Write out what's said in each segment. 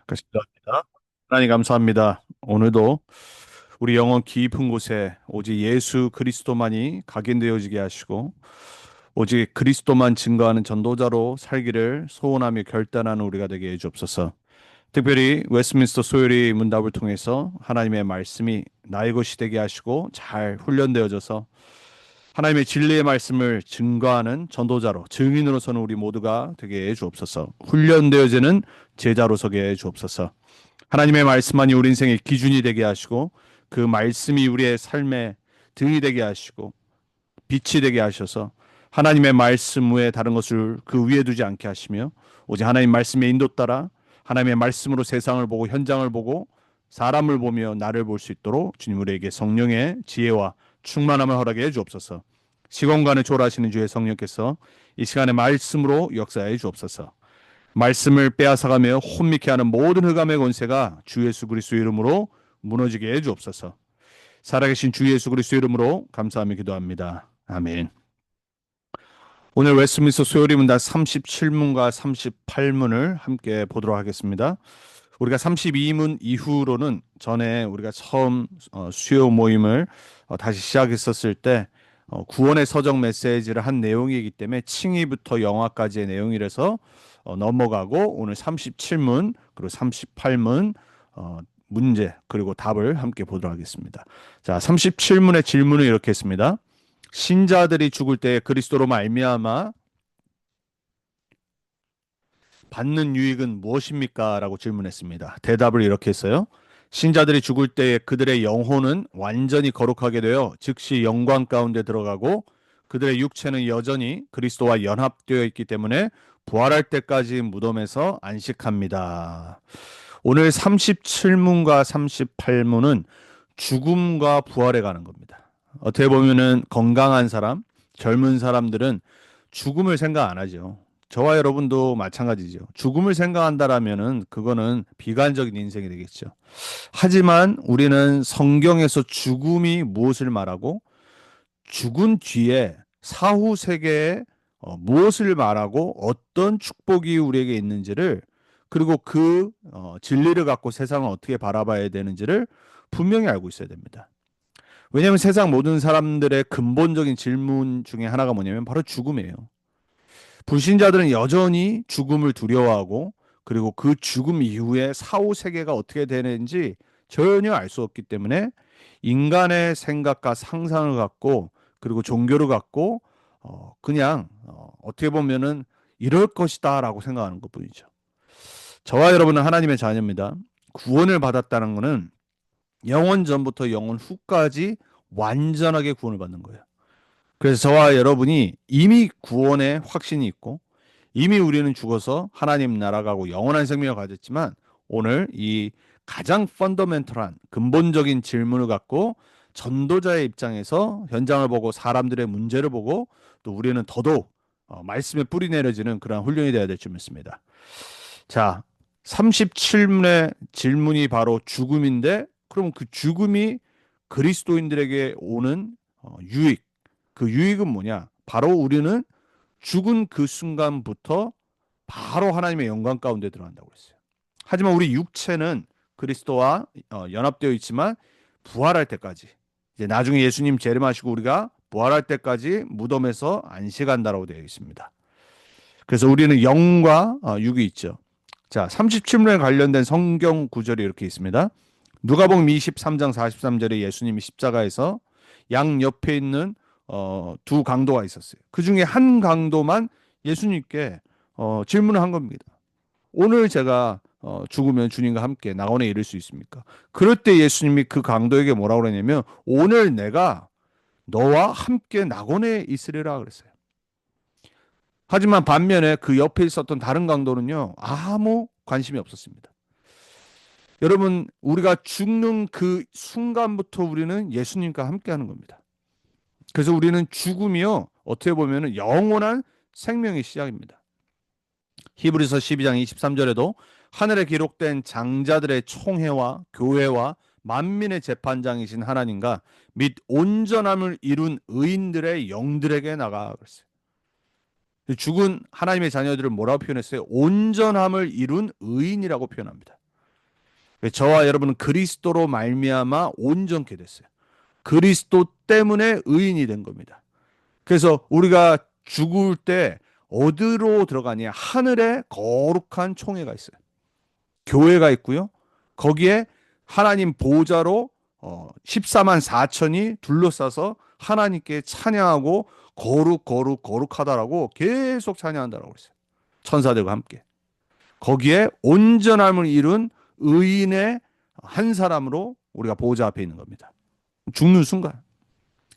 감사합니다. 하나님 감사합니다. 오늘도 우리 영혼 깊은 곳에 오직 예수 그리스도만이 각인되어지게 하시고 오직 그리스도만 증거하는 전도자로 살기를 소원하며 결단하는 우리가 되게 해 주옵소서. 특별히 웨스트민스터 소요리 문답을 통해서 하나님의 말씀이 나의 것이 되게 하시고 잘 훈련되어져서 하나님의 진리의 말씀을 증거하는 전도자로 증인으로서는 우리 모두가 되게 해 주옵소서. 훈련되어지는 제자로 서게 해 주옵소서. 하나님의 말씀만이 우리 인생의 기준이 되게 하시고 그 말씀이 우리의 삶의 등이 되게 하시고 빛이 되게 하셔서 하나님의 말씀 외에 다른 것을 그 위에 두지 않게 하시며 오직 하나님 말씀의 인도 따라 하나님의 말씀으로 세상을 보고 현장을 보고 사람을 보며 나를 볼 수 있도록 주님 우리에게 성령의 지혜와 충만함을 허락해 주옵소서. 시공간을 초월하시는 주의 성령께서 이 시간에 말씀으로 역사해 주옵소서. 말씀을 빼앗아가며 혼미케 하는 모든 흑암의 권세가 주 예수 그리스도 이름으로 무너지게 해 주옵소서. 살아계신 주 예수 그리스도 이름으로 감사하며 기도합니다. 아멘. 오늘 웨스트민스터 소요리 문답 37문과 38문을 함께 보도록 하겠습니다. 우리가 32문 이후로는 전에 우리가 처음 수요 모임을 다시 시작했었을 때 구원의 서적 메시지를 한 내용이기 때문에 칭의부터 영화까지의 내용이라서 넘어가고 오늘 37문 그리고 38문 문제 그리고 답을 함께 보도록 하겠습니다. 자, 37문의 질문은 이렇게 했습니다. 신자들이 죽을 때 그리스도로 말미암아 받는 유익은 무엇입니까? 라고 질문했습니다. 대답을 이렇게 했어요. 신자들이 죽을 때 그들의 영혼은 완전히 거룩하게 되어 즉시 영광 가운데 들어가고 그들의 육체는 여전히 그리스도와 연합되어 있기 때문에 부활할 때까지 무덤에서 안식합니다. 오늘 37문과 38문은 죽음과 부활에 관한 겁니다. 어떻게 보면은 건강한 사람, 젊은 사람들은 죽음을 생각 안 하죠. 저와 여러분도 마찬가지죠. 죽음을 생각한다라면은 그거는 비관적인 인생이 되겠죠. 하지만 우리는 성경에서 죽음이 무엇을 말하고 죽은 뒤에 사후 세계에 무엇을 말하고 어떤 축복이 우리에게 있는지를 그리고 그 진리를 갖고 세상을 어떻게 바라봐야 되는지를 분명히 알고 있어야 됩니다. 왜냐하면 세상 모든 사람들의 근본적인 질문 중에 하나가 뭐냐면 바로 죽음이에요. 불신자들은 여전히 죽음을 두려워하고 그리고 그 죽음 이후에 사후 세계가 어떻게 되는지 전혀 알 수 없기 때문에 인간의 생각과 상상을 갖고 그리고 종교를 갖고 그냥 어떻게 보면은 이럴 것이다라고 생각하는 것뿐이죠. 저와 여러분은 하나님의 자녀입니다. 구원을 받았다는 것은 영원 전부터 영원 후까지 완전하게 구원을 받는 거예요. 그래서 저와 여러분이 이미 구원의 확신이 있고 이미 우리는 죽어서 하나님 나라 가고 영원한 생명을 가졌지만 오늘 이 가장 펀더멘털한 근본적인 질문을 갖고 전도자의 입장에서 현장을 보고 사람들의 문제를 보고 또 우리는 더더욱 말씀에 뿌리 내려지는 그런 훈련이 되어야 될 줄 믿습니다. 자, 37문의 질문이 바로 죽음인데 그럼 그 죽음이 그리스도인들에게 오는 유익, 그 유익은 뭐냐? 바로 우리는 죽은 그 순간부터 바로 하나님의 영광 가운데 들어간다고 했어요. 하지만 우리 육체는 그리스도와 연합되어 있지만 부활할 때까지 이제 나중에 예수님 재림하시고 우리가 부활할 때까지 무덤에서 안식한다라고 되어 있습니다. 그래서 우리는 영과 육이 있죠. 자, 37문에 관련된 성경 구절이 이렇게 있습니다. 누가복음 23장 43절에 예수님이 십자가에서 양 옆에 있는 두 강도가 있었어요. 그 중에 한 강도만 예수님께 질문을 한 겁니다. 오늘 제가 죽으면 주님과 함께 낙원에 이를 수 있습니까? 그럴 때 예수님이 그 강도에게 뭐라고 그러냐면 오늘 내가 너와 함께 낙원에 있으리라 그랬어요. 하지만 반면에 그 옆에 있었던 다른 강도는요, 아무 관심이 없었습니다. 여러분, 우리가 죽는 그 순간부터 우리는 예수님과 함께 하는 겁니다. 그래서 우리는 죽음이요, 어떻게 보면 영원한 생명의 시작입니다. 히브리서 12장 23절에도 하늘에 기록된 장자들의 총회와 교회와 만민의 재판장이신 하나님과 및 온전함을 이룬 의인들의 영들에게 나가 그랬어요. 죽은 하나님의 자녀들을 뭐라고 표현했어요? 온전함을 이룬 의인이라고 표현합니다. 저와 여러분은 그리스도로 말미암아 온전케 됐어요. 그리스도 때문에 의인이 된 겁니다. 그래서 우리가 죽을 때 어디로 들어가냐? 하늘에 거룩한 총회가 있어요. 교회가 있고요. 거기에 하나님 보좌로 14만 4천이 둘러싸서 하나님께 찬양하고 거룩 거룩 거룩하다라고 계속 찬양한다라고 그랬어요. 천사들과 함께. 거기에 온전함을 이룬 의인의 한 사람으로 우리가 보좌 앞에 있는 겁니다. 죽는 순간.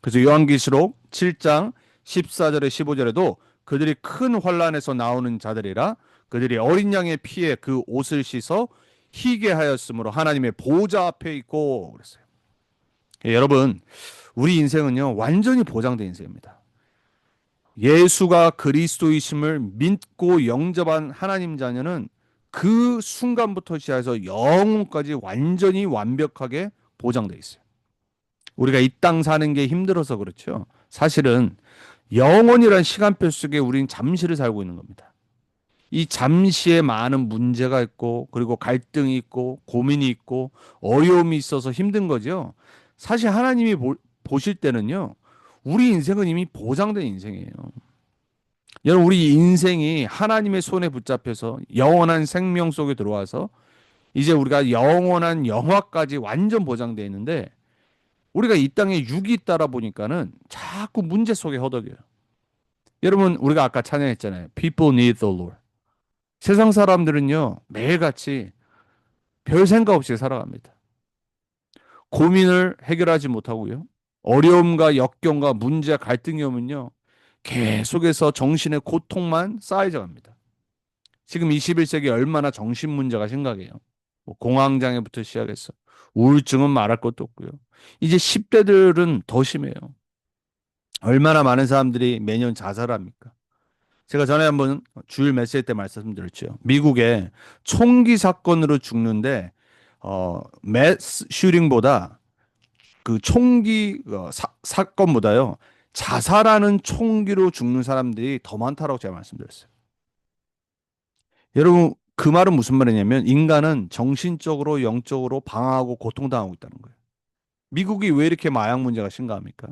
그래서 요한계시록 7장 14절에 15절에도 그들이 큰 환란에서 나오는 자들이라 그들이 어린 양의 피에 그 옷을 씻어 희게 하였으므로 하나님의 보좌 앞에 있고 그랬어요. 여러분, 우리 인생은요, 완전히 보장된 인생입니다. 예수가 그리스도이심을 믿고 영접한 하나님 자녀는 그 순간부터 시작해서 영원까지 완전히 완벽하게 보장돼 있어요. 우리가 이 땅 사는 게 힘들어서 그렇죠. 사실은 영원이란 시간표 속에 우리는 잠시를 살고 있는 겁니다. 이 잠시에 많은 문제가 있고, 그리고 갈등이 있고, 고민이 있고, 어려움이 있어서 힘든 거죠. 사실 하나님이 보실 때는요, 우리 인생은 이미 보장된 인생이에요. 여러분, 우리 인생이 하나님의 손에 붙잡혀서 영원한 생명 속에 들어와서 이제 우리가 영원한 영화까지 완전 보장되어 있는데, 우리가 이 땅에 육이 있다라 보니까는 자꾸 문제 속에 허덕여요. 여러분, 우리가 아까 찬양했잖아요. People need the Lord. 세상 사람들은요, 매일같이 별 생각 없이 살아갑니다. 고민을 해결하지 못하고요. 어려움과 역경과 문제, 갈등이 오면요. 계속해서 정신의 고통만 쌓여져 갑니다. 지금 21세기 얼마나 정신 문제가 심각해요. 뭐 공황장애부터 시작해서 우울증은 말할 것도 없고요. 이제 10대들은 더 심해요. 얼마나 많은 사람들이 매년 자살합니까? 제가 전에 한번 주일 메시지 때 말씀드렸죠. 미국에 총기 사건으로 죽는데 매스 슈팅보다 그 총기 사건보다요. 자살하는 총기로 죽는 사람들이 더 많다라고 제가 말씀드렸어요. 여러분 그 말은 무슨 말이냐면 인간은 정신적으로 영적으로 방황하고 고통당하고 있다는 거예요. 미국이 왜 이렇게 마약 문제가 심각합니까?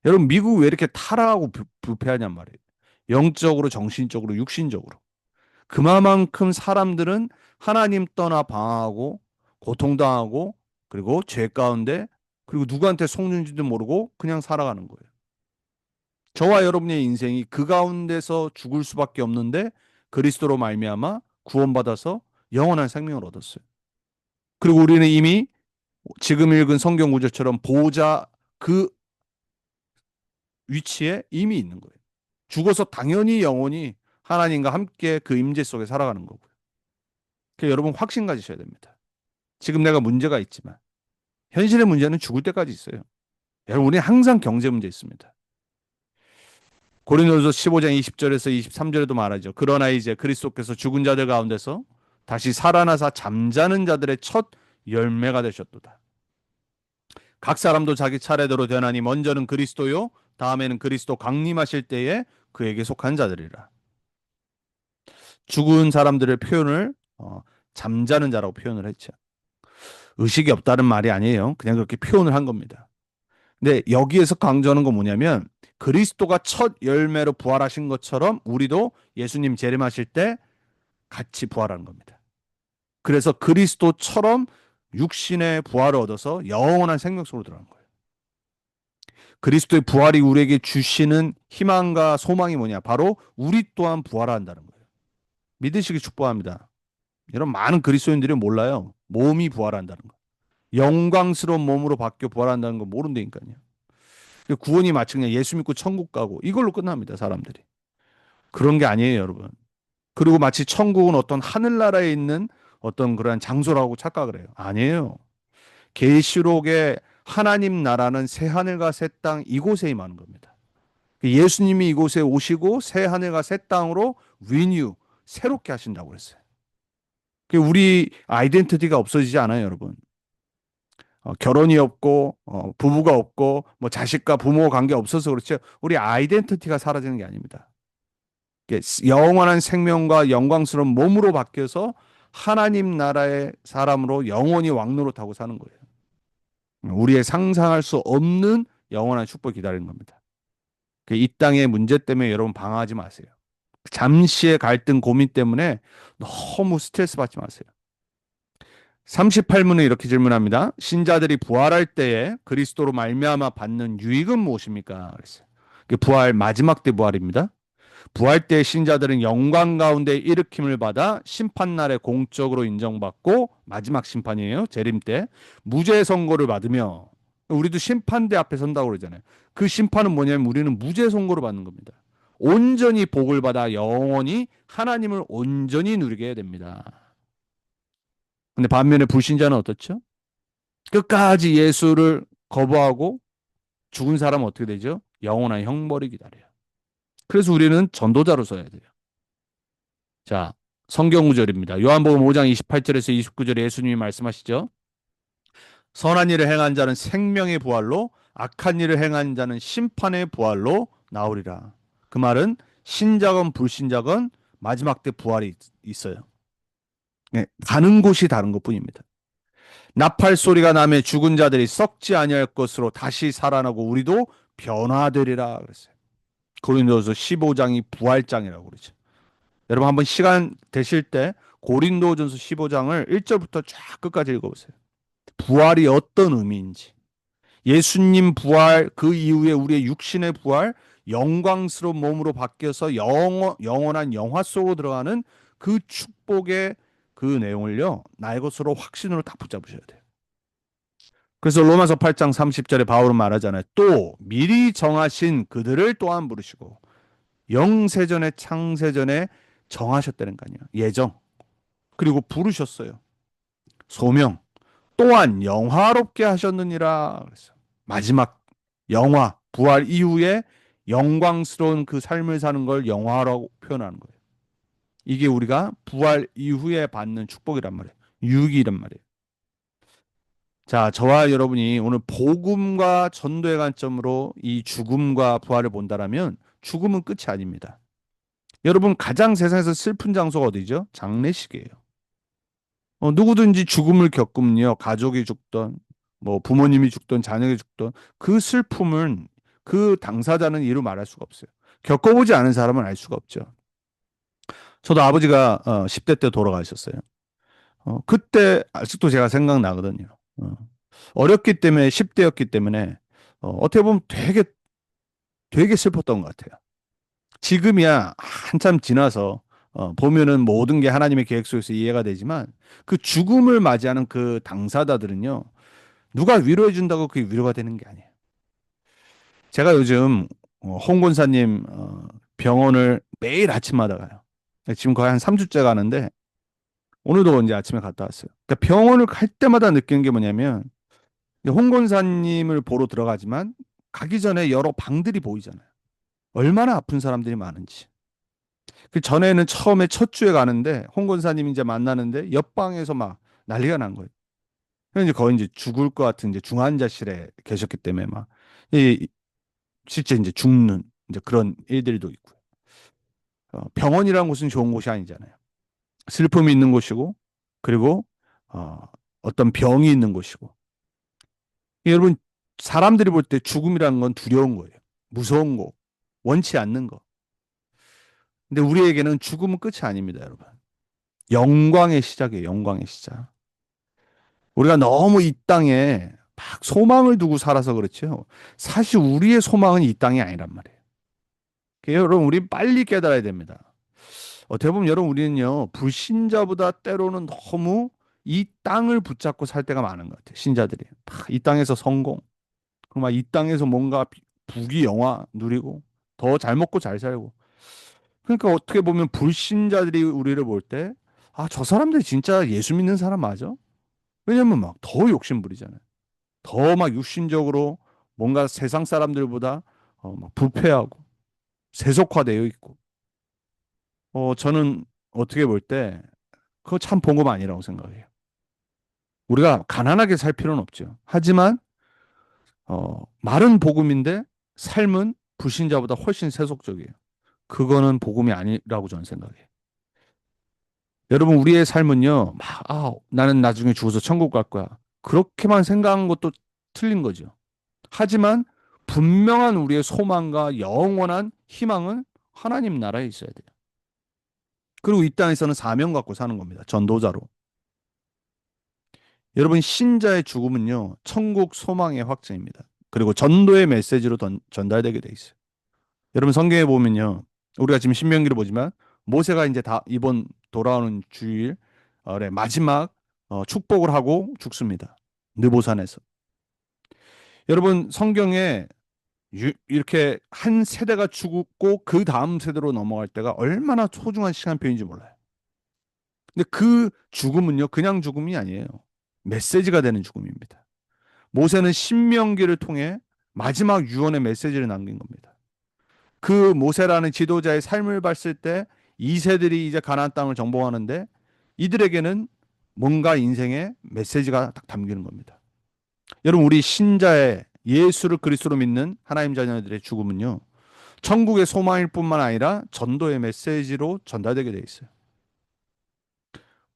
여러분 미국 왜 이렇게 타락하고 부패하냔 말이에요. 영적으로 정신적으로 육신적으로. 그만큼 사람들은 하나님 떠나 방황하고 고통당하고 그리고 죄 가운데 그리고 누구한테 속는지도 모르고 그냥 살아가는 거예요. 저와 여러분의 인생이 그 가운데서 죽을 수밖에 없는데 그리스도로 말미암아 구원받아서 영원한 생명을 얻었어요. 그리고 우리는 이미 지금 읽은 성경 구절처럼 보호자 그 위치에 이미 있는 거예요. 죽어서 당연히 영원히 하나님과 함께 그 임재 속에 살아가는 거고요. 그러니까 여러분 확신 가지셔야 됩니다. 지금 내가 문제가 있지만 현실의 문제는 죽을 때까지 있어요. 여러분 우리는 항상 경제 문제 있습니다. 고린도서 15장 20절에서 23절에도 말하죠. 그러나 이제 그리스도께서 죽은 자들 가운데서 다시 살아나사 잠자는 자들의 첫 열매가 되셨도다. 각 사람도 자기 차례대로 되나니 먼저는 그리스도요 다음에는 그리스도 강림하실 때에 그에게 속한 자들이라. 죽은 사람들의 표현을 잠자는 자라고 표현을 했죠. 의식이 없다는 말이 아니에요. 그냥 그렇게 표현을 한 겁니다. 근데 여기에서 강조하는 건 뭐냐면 그리스도가 첫 열매로 부활하신 것처럼 우리도 예수님 재림하실 때 같이 부활하는 겁니다. 그래서 그리스도처럼 육신의 부활을 얻어서 영원한 생명 속으로 들어가는 거예요. 그리스도의 부활이 우리에게 주시는 희망과 소망이 뭐냐? 바로 우리 또한 부활한다는 거예요. 믿으시기 축복합니다. 여러분 많은 그리스도인들이 몰라요. 몸이 부활한다는 거. 영광스러운 몸으로 바뀌어 부활한다는 거 모른다니까요. 구원이 마치 그냥 예수 믿고 천국 가고 이걸로 끝납니다. 사람들이. 그런 게 아니에요, 여러분. 그리고 마치 천국은 어떤 하늘나라에 있는 어떤 그러한 장소라고 착각을 해요. 아니에요. 계시록의 하나님 나라는 새 하늘과 새 땅 이곳에 임하는 겁니다. 예수님이 이곳에 오시고 새 하늘과 새 땅으로 리뉴 새롭게 하신다고 그랬어요. 우리 아이덴티티가 없어지지 않아요, 여러분. 결혼이 없고 부부가 없고 뭐 자식과 부모 관계 없어서 그렇죠. 우리 아이덴티티가 사라지는 게 아닙니다. 영원한 생명과 영광스러운 몸으로 바뀌어서 하나님 나라의 사람으로 영원히 왕노릇하고 사는 거예요. 우리의 상상할 수 없는 영원한 축복이 기다리는 겁니다. 이 땅의 문제 때문에 여러분 방황하지 마세요. 잠시의 갈등 고민 때문에 너무 스트레스 받지 마세요. 38문은 이렇게 질문합니다. 신자들이 부활할 때에 그리스도로 말미암아 받는 유익은 무엇입니까? 그랬어요. 부활 마지막 때 부활입니다. 부활 때 신자들은 영광 가운데 일으킴을 받아 심판날에 공적으로 인정받고 마지막 심판이에요. 재림 때 무죄 선고를 받으며 우리도 심판대 앞에 선다고 그러잖아요. 그 심판은 뭐냐면 우리는 무죄 선고를 받는 겁니다. 온전히 복을 받아 영원히 하나님을 온전히 누리게 됩니다. 근데 반면에 불신자는 어떻죠? 끝까지 예수를 거부하고 죽은 사람은 어떻게 되죠? 영원한 형벌이 기다려요. 그래서 우리는 전도자로 서야 돼요. 자, 성경 구절입니다. 요한복음 5장 28절에서 29절에 예수님이 말씀하시죠. 선한 일을 행한 자는 생명의 부활로 악한 일을 행한 자는 심판의 부활로 나오리라. 그 말은 신자건 불신자건 마지막 때 부활이 있어요. 네, 가는 곳이 다른 것뿐입니다. 나팔 소리가 나며 죽은 자들이 썩지 아니할 것으로 다시 살아나고 우리도 변화되리라 그랬어요. 고린도서 15장이 부활장이라고 그러죠. 여러분 한번 시간 되실 때 고린도전서 15장을 1절부터 쫙 끝까지 읽어보세요. 부활이 어떤 의미인지, 예수님 부활 그 이후에 우리의 육신의 부활, 영광스러운 몸으로 바뀌어서 영원한 영화 속으로 들어가는 그 축복의 그 내용을요 나의 것으로 확신으로 딱 붙잡으셔야 돼요. 그래서 로마서 8장 30절에 바울은 말하잖아요. 또 미리 정하신 그들을 또한 부르시고 영세전에 창세전에 정하셨다는 거 아니에요. 예정. 그리고 부르셨어요. 소명. 또한 영화롭게 하셨느니라. 그래서 마지막 영화, 부활 이후에 영광스러운 그 삶을 사는 걸 영화라고 표현하는 거예요. 이게 우리가 부활 이후에 받는 축복이란 말이에요. 유익이란 말이에요. 자, 저와 여러분이 오늘 복음과 전도의 관점으로 이 죽음과 부활을 본다라면 죽음은 끝이 아닙니다. 여러분 가장 세상에서 슬픈 장소가 어디죠? 장례식이에요. 누구든지 죽음을 겪으면요, 가족이 죽던, 뭐 부모님이 죽던, 자녀가 죽던 그 슬픔은 그 당사자는 이루 말할 수가 없어요. 겪어보지 않은 사람은 알 수가 없죠. 저도 아버지가 10대 때 돌아가셨어요. 그때 아직도 제가 생각나거든요. 어렸기 때문에 10대였기 때문에 어떻게 보면 되게 슬펐던 것 같아요. 지금이야 한참 지나서 보면은 모든 게 하나님의 계획 속에서 이해가 되지만 그 죽음을 맞이하는 그 당사자들은요 누가 위로해 준다고 그게 위로가 되는 게 아니에요. 제가 요즘 홍 권사님 병원을 매일 아침마다 가요. 지금 거의 한 3주째 가는데 오늘도 이제 아침에 갔다 왔어요. 그러니까 병원을 갈 때마다 느끼는 게 뭐냐면 홍 권사님을 보러 들어가지만 가기 전에 여러 방들이 보이잖아요. 얼마나 아픈 사람들이 많은지. 그 전에는 처음에 첫 주에 가는데 홍 권사님 이제 만나는데 옆방에서 막 난리가 난 거예요. 그래서 이제 거의 이제 죽을 것 같은 이제 중환자실에 계셨기 때문에 막 이, 실제 이제 죽는 이제 그런 일들도 있고. 병원이라는 곳은 좋은 곳이 아니잖아요. 슬픔이 있는 곳이고 그리고 어, 어떤 병이 있는 곳이고. 여러분 사람들이 볼 때 죽음이라는 건 두려운 거예요. 무서운 거, 원치 않는 거. 근데 우리에게는 죽음은 끝이 아닙니다, 여러분. 영광의 시작이에요. 영광의 시작. 우리가 너무 이 땅에 막 소망을 두고 살아서 그렇죠. 사실 우리의 소망은 이 땅이 아니란 말이에요. 그러니까 여러분, 우리 빨리 깨달아야 됩니다. 어떻게 보면 여러분, 우리는요, 불신자보다 때로는 너무 이 땅을 붙잡고 살 때가 많은 것 같아요. 신자들이. 막 이 땅에서 성공, 막 이 땅에서 뭔가 부귀 영화 누리고, 더 잘 먹고 잘 살고. 그러니까 어떻게 보면 불신자들이 우리를 볼 때, 아, 저 사람들이 진짜 예수 믿는 사람 맞아? 왜냐면 막 더 욕심 부리잖아요. 더 막 육신적으로 뭔가 세상 사람들보다 막 부패하고 세속화되어 있고. 저는 어떻게 볼 때 그거 참 복음 아니라고 생각해요. 우리가 가난하게 살 필요는 없죠. 하지만 말은 복음인데 삶은 불신자보다 훨씬 세속적이에요. 그거는 복음이 아니라고 저는 생각해요. 여러분, 우리의 삶은요, 나는 나중에 죽어서 천국 갈 거야. 그렇게만 생각한 것도 틀린 거죠. 하지만 분명한 우리의 소망과 영원한 희망은 하나님 나라에 있어야 돼요. 그리고 이 땅에서는 사명 갖고 사는 겁니다. 전도자로. 여러분, 신자의 죽음은요, 천국 소망의 확증입니다. 그리고 전도의 메시지로 전달되게 돼 있어요. 여러분, 성경에 보면요, 우리가 지금 신명기를 보지만 모세가 이제 다 이번 돌아오는 주일 마지막 축복을 하고 죽습니다. 느보산에서. 여러분, 성경에 이렇게 한 세대가 죽고 그 다음 세대로 넘어갈 때가 얼마나 소중한 시간표인지 몰라요. 근데 그 죽음은요, 그냥 죽음이 아니에요. 메시지가 되는 죽음입니다. 모세는 신명기를 통해 마지막 유언의 메시지를 남긴 겁니다. 그 모세라는 지도자의 삶을 봤을 때 2세들이 이제 가나안 땅을 정복하는데 이들에게는 뭔가 인생의 메시지가 딱 담기는 겁니다. 여러분, 우리 신자의 예수를 그리스도로 믿는 하나님 자녀들의 죽음은요, 천국의 소망일 뿐만 아니라 전도의 메시지로 전달되게 돼 있어요.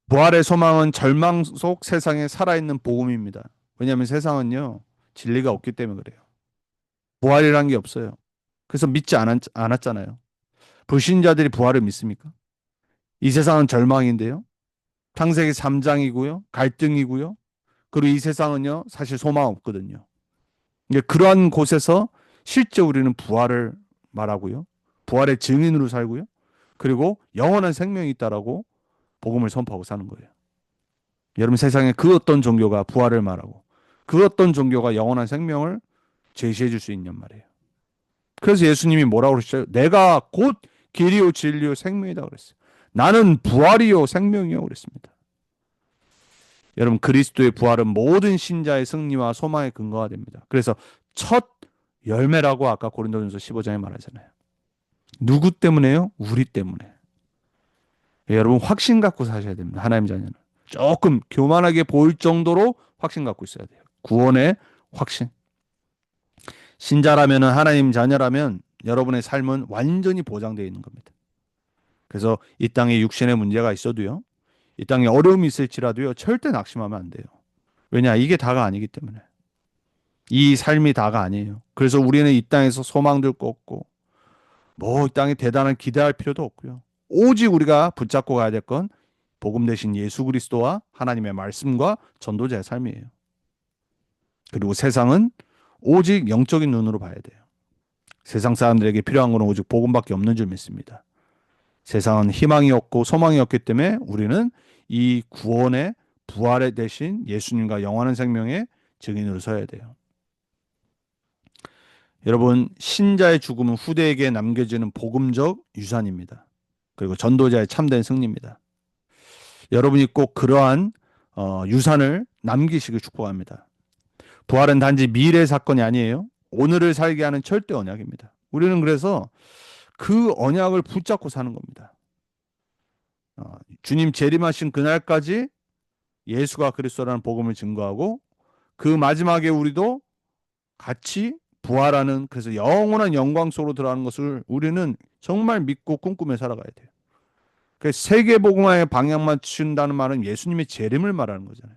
부활의 소망은 절망 속 세상에 살아있는 복음입니다. 왜냐하면 세상은요, 진리가 없기 때문에 그래요. 부활이란 게 없어요. 그래서 믿지 않았잖아요. 불신자들이 부활을 믿습니까? 이 세상은 절망인데요. 창세기 3장이고요. 갈등이고요. 그리고 이 세상은요, 사실 소망 없거든요. 이제 그러한 곳에서 실제 우리는 부활을 말하고요. 부활의 증인으로 살고요. 그리고 영원한 생명이 있다라고 복음을 선포하고 사는 거예요. 여러분, 세상에 그 어떤 종교가 부활을 말하고 그 어떤 종교가 영원한 생명을 제시해 줄 수 있냔 말이에요. 그래서 예수님이 뭐라고 그러셨어요? 내가 곧 길이요 진리요 생명이다 그랬어요. 나는 부활이요 생명이요 그랬습니다. 여러분, 그리스도의 부활은 모든 신자의 승리와 소망의 근거가 됩니다. 그래서 첫 열매라고 아까 고린도전서 15장에 말하잖아요. 누구 때문에요? 우리 때문에. 여러분, 확신 갖고 사셔야 됩니다. 하나님 자녀는. 조금 교만하게 보일 정도로 확신 갖고 있어야 돼요. 구원의 확신. 신자라면, 하나님 자녀라면 여러분의 삶은 완전히 보장되어 있는 겁니다. 그래서 이 땅에 육신의 문제가 있어도요, 이 땅에 어려움이 있을지라도요, 절대 낙심하면 안 돼요. 왜냐? 이게 다가 아니기 때문에. 이 삶이 다가 아니에요. 그래서 우리는 이 땅에서 소망들 거 없고, 뭐 이 땅에 대단한 기대할 필요도 없고요. 오직 우리가 붙잡고 가야 될 건 복음 대신 예수 그리스도와 하나님의 말씀과 전도자의 삶이에요. 그리고 세상은 오직 영적인 눈으로 봐야 돼요. 세상 사람들에게 필요한 것은 오직 복음밖에 없는 줄 믿습니다. 세상은 희망이 없고 소망이 없기 때문에 우리는 이 구원의 부활의 대신 예수님과 영원한 생명의 증인으로 서야 돼요. 여러분, 신자의 죽음은 후대에게 남겨지는 복음적 유산입니다. 그리고 전도자의 참된 승리입니다. 여러분이 꼭 그러한 유산을 남기시길 축복합니다. 부활은 단지 미래 사건이 아니에요. 오늘을 살게 하는 절대 언약입니다. 우리는 그래서 그 언약을 붙잡고 사는 겁니다. 주님 재림하신 그날까지 예수가 그리스도라는 복음을 증거하고 그 마지막에 우리도 같이 부활하는, 그래서 영원한 영광 속으로 들어가는 것을 우리는 정말 믿고 꿈꾸며 살아가야 돼요. 그 세계 복음화의 방향 맞춘다는 말은 예수님의 재림을 말하는 거잖아요.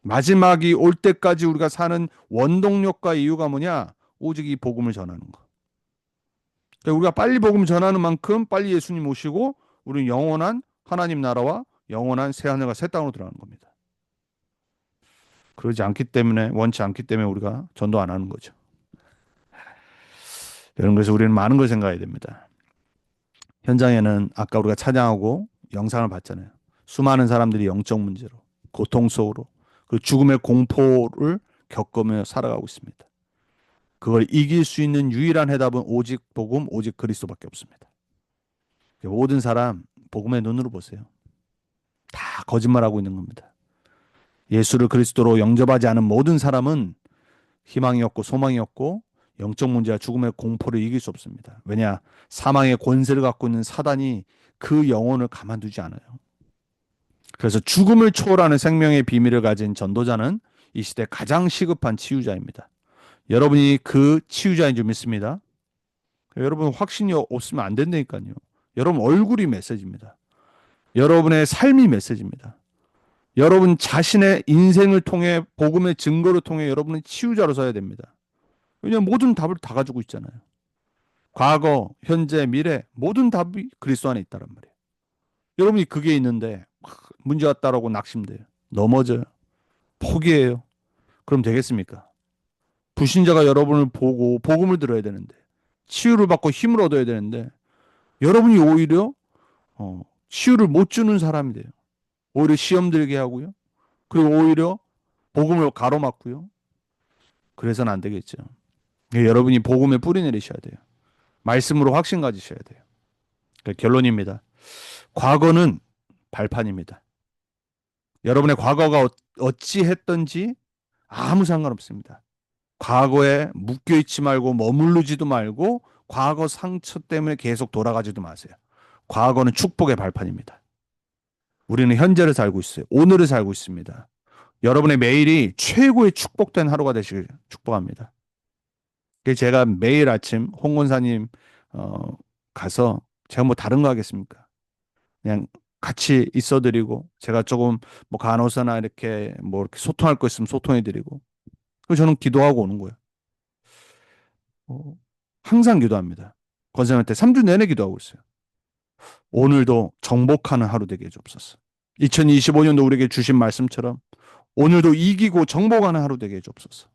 마지막이 올 때까지 우리가 사는 원동력과 이유가 뭐냐? 오직 이 복음을 전하는 거. 그러니까 우리가 빨리 복음 전하는 만큼 빨리 예수님 오시고 우리는 영원한 하나님 나라와 영원한 새하늘과 새 땅으로 들어가는 겁니다. 그러지 않기 때문에, 원치 않기 때문에 우리가 전도 안 하는 거죠. 여러분, 그래서 우리는 많은 걸 생각해야 됩니다. 현장에는 아까 우리가 찬양하고 영상을 봤잖아요. 수많은 사람들이 영적 문제로, 고통 속으로, 그 죽음의 공포를 겪으며 살아가고 있습니다. 그걸 이길 수 있는 유일한 해답은 오직 복음, 오직 그리스도밖에 없습니다. 모든 사람 복음의 눈으로 보세요. 다 거짓말하고 있는 겁니다. 예수를 그리스도로 영접하지 않은 모든 사람은 희망이 없고 소망이 없고 영적 문제와 죽음의 공포를 이길 수 없습니다. 왜냐? 사망의 권세를 갖고 있는 사단이 그 영혼을 가만두지 않아요. 그래서 죽음을 초월하는 생명의 비밀을 가진 전도자는 이 시대 가장 시급한 치유자입니다. 여러분이 그 치유자인 줄 믿습니다. 여러분, 확신이 없으면 안 된다니까요. 여러분 얼굴이 메시지입니다. 여러분의 삶이 메시지입니다. 여러분 자신의 인생을 통해 복음의 증거를 통해 여러분은 치유자로 서야 됩니다. 왜냐하면 모든 답을 다 가지고 있잖아요. 과거, 현재, 미래 모든 답이 그리스도 안에 있다란 말이에요. 여러분이 그게 있는데 문제 왔다라고 낙심돼요. 넘어져요. 포기해요. 그럼 되겠습니까? 불신자가 여러분을 보고 복음을 들어야 되는데 치유를 받고 힘을 얻어야 되는데 여러분이 오히려 치유를 못 주는 사람이 돼요. 오히려 시험 들게 하고요. 그리고 오히려 복음을 가로막고요. 그래서는 안 되겠죠. 여러분이 복음에 뿌리 내리셔야 돼요. 말씀으로 확신 가지셔야 돼요. 결론입니다. 과거는 발판입니다. 여러분의 과거가 어찌했던지 아무 상관없습니다. 과거에 묶여있지 말고 머무르지도 말고 과거 상처 때문에 계속 돌아가지도 마세요. 과거는 축복의 발판입니다. 우리는 현재를 살고 있어요. 오늘을 살고 있습니다. 여러분의 매일이 최고의 축복된 하루가 되시길 축복합니다. 그래서 제가 매일 아침 홍 권사님 가서 제가 뭐 다른 거 하겠습니까? 그냥 같이 있어드리고 제가 조금 뭐 간호사나 이렇게 뭐 이렇게 소통할 거 있으면 소통해드리고 그리고 저는 기도하고 오는 거예요. 항상 기도합니다. 권사님한테 3주 내내 기도하고 있어요. 오늘도 정복하는 하루 되게 해주옵소서. 2025년도 우리에게 주신 말씀처럼 오늘도 이기고 정복하는 하루 되게 해주옵소서.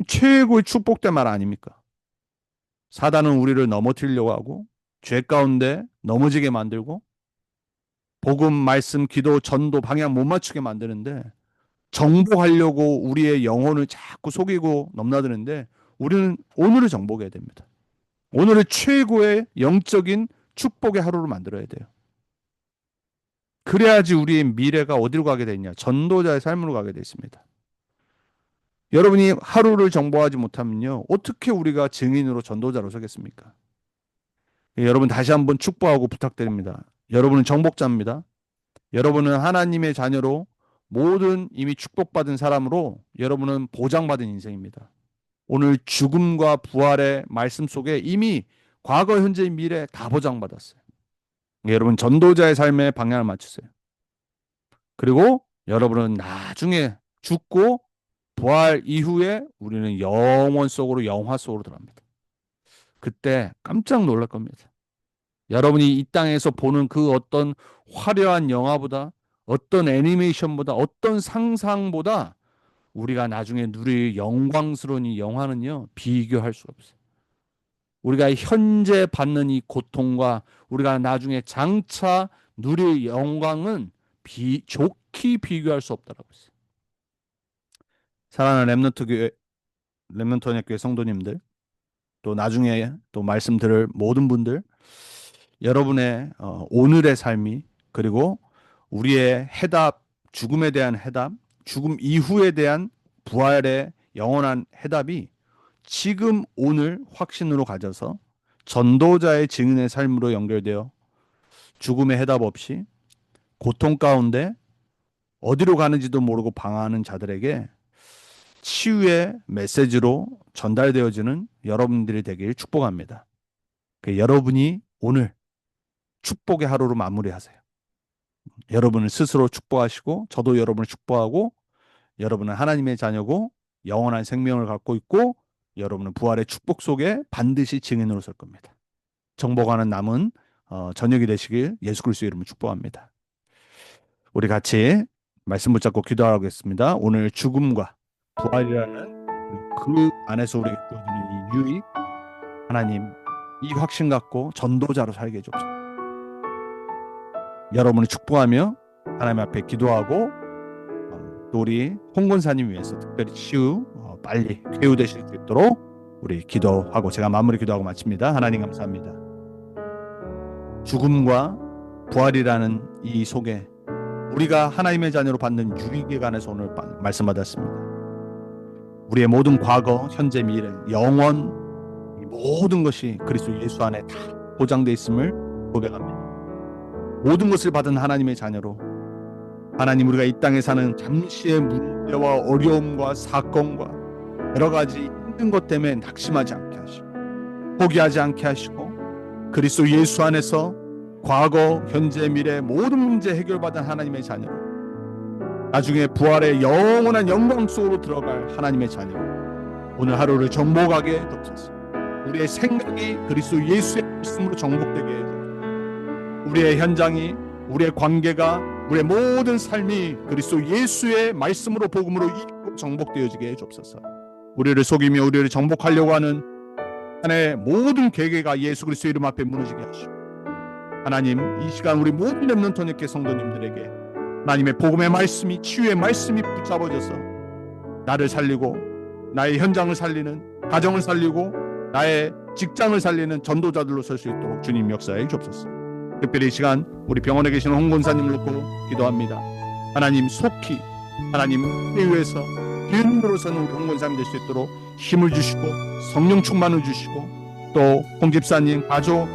최고의 축복된 말 아닙니까? 사단은 우리를 넘어뜨리려고 하고 죄 가운데 넘어지게 만들고 복음, 말씀, 기도, 전도 방향 못 맞추게 만드는데 정복하려고 우리의 영혼을 자꾸 속이고 넘나드는데 우리는 오늘을 정복해야 됩니다. 오늘을 최고의 영적인 축복의 하루로 만들어야 돼요. 그래야지 우리의 미래가 어디로 가게 되냐? 전도자의 삶으로 가게 돼 있습니다. 여러분이 하루를 정복하지 못하면요. 어떻게 우리가 증인으로 전도자로 서겠습니까? 여러분 다시 한번 축복하고 부탁드립니다. 여러분은 정복자입니다. 여러분은 하나님의 자녀로 모든 이미 축복받은 사람으로 여러분은 보장받은 인생입니다. 오늘 죽음과 부활의 말씀 속에 이미 과거, 현재, 미래 다 보장받았어요. 여러분 전도자의 삶에 방향을 맞추세요. 그리고 여러분은 나중에 죽고 부활 이후에 우리는 영원 속으로 영화 속으로 들어갑니다. 그때 깜짝 놀랄 겁니다. 여러분이 이 땅에서 보는 그 어떤 화려한 영화보다 어떤 애니메이션보다 어떤 상상보다 우리가 나중에 누릴 영광스러운 이 영화는요 비교할 수가 없어요. 우리가 현재 받는 이 고통과 우리가 나중에 장차 누릴 영광은 좋게 비교할 수 없다라고 했어요. 사랑하는 렘넌트 교회, 렘넌트 언약교회 성도님들, 또 나중에 또 말씀 들을 모든 분들, 여러분의 오늘의 삶이 그리고 우리의 해답, 죽음에 대한 해답, 죽음 이후에 대한 부활의 영원한 해답이 지금 오늘 확신으로 가져서 전도자의 증인의 삶으로 연결되어 죽음의 해답 없이 고통 가운데 어디로 가는지도 모르고 방황하는 자들에게 치유의 메시지로 전달되어지는 여러분들이 되길 축복합니다. 여러분이 오늘 축복의 하루로 마무리하세요. 여러분을 스스로 축복하시고 저도 여러분을 축복하고 여러분은 하나님의 자녀고 영원한 생명을 갖고 있고 여러분은 부활의 축복 속에 반드시 증인으로 설 겁니다. 정복하는 남은 저녁이 되시길 예수 그리스도의 이름으로 축복합니다. 우리 같이 말씀 붙잡고 기도하겠습니다. 오늘 죽음과 부활이라는 그 안에서 우리에게 주어지는 이 유익 하나님 이 확신 갖고 전도자로 살게 해주옵소서. 여러분을 축복하며 하나님 앞에 기도하고 또 우리 홍 권사님 위해서 특별히 치유 빨리 쾌유되실 수 있도록 우리 기도하고 제가 마무리 기도하고 마칩니다. 하나님 감사합니다. 죽음과 부활이라는 이 속에 우리가 하나님의 자녀로 받는 유익에 관해서 오늘 말씀 받았습니다. 우리의 모든 과거, 현재, 미래, 영원 모든 것이 그리스도 예수 안에 다 보장되어 있음을 고백합니다. 모든 것을 받은 하나님의 자녀로 하나님 우리가 이 땅에 사는 잠시의 문제와 어려움과 사건과 여러 가지 힘든 것 때문에 낙심하지 않게 하시고 포기하지 않게 하시고 그리스도 예수 안에서 과거, 현재, 미래 모든 문제 해결받은 하나님의 자녀로, 나중에 부활의 영원한 영광 속으로 들어갈 하나님의 자녀로 오늘 하루를 정복하게 해주옵소서. 우리의 생각이 그리스도 예수의 말씀으로 정복되게 해주옵소서. 우리의 현장이, 우리의 관계가, 우리의 모든 삶이 그리스도 예수의 말씀으로 복음으로 이끌고 정복되어지게 해주옵소서. 우리를 속이며 우리를 정복하려고 하는 하나님의 모든 계획가 예수 그리스도 이름 앞에 무너지게 하시고, 하나님 이 시간 우리 모든 렘넌트 언약궤 성도님들에게 하나님의 복음의 말씀이, 치유의 말씀이 붙잡아져서 나를 살리고 나의 현장을 살리는, 가정을 살리고 나의 직장을 살리는 전도자들로 설 수 있도록 주님 역사해 주옵소서. 특별히 이 시간 우리 병원에 계시는 홍 권사님을 놓고 기도합니다. 하나님 속히 하나님 회유에서 기운으로서는 우리 홍 권사님 될 수 있도록 힘을 주시고 성령 충만을 주시고, 또 홍 집사님 가족,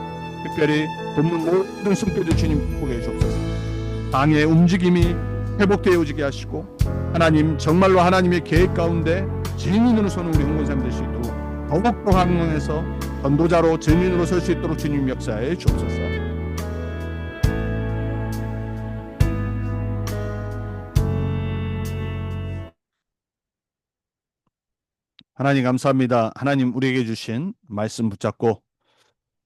특별히 돕는 모든 손길들 주님 보게 해주옵소서. 당의 움직임이 회복되어지게 하시고, 하나님 정말로 하나님의 계획 가운데 증인으로 서는 우리 홍 권사님 될 수 있도록 더욱더 강론해서 전도자로 증인으로 설 수 있도록 주님 역사해 주옵소서. 하나님 감사합니다. 하나님 우리에게 주신 말씀 붙잡고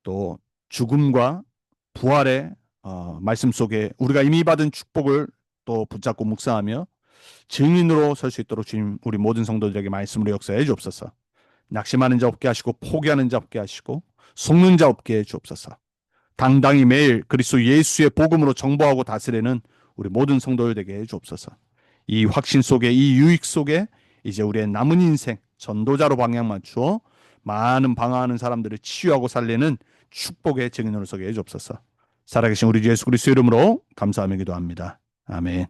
또 죽음과 부활의 말씀 속에 우리가 이미 받은 축복을 또 붙잡고 묵상하며 증인으로 설 수 있도록 주님 우리 모든 성도들에게 말씀으로 역사해 주옵소서. 낙심하는 자 없게 하시고 포기하는 자 없게 하시고 속는 자 없게 해 주옵소서. 당당히 매일 그리스도 예수의 복음으로 정보하고 다스리는 우리 모든 성도들 되게 해 주옵소서. 이 확신 속에, 이 유익 속에 이제 우리의 남은 인생 전도자로 방향 맞추어 많은 방황하는 사람들을 치유하고 살리는 축복의 증인으로 서게 해 주옵소서. 살아계신 우리 주 예수 그리스도 이름으로 감사하며 기도합니다. 아멘.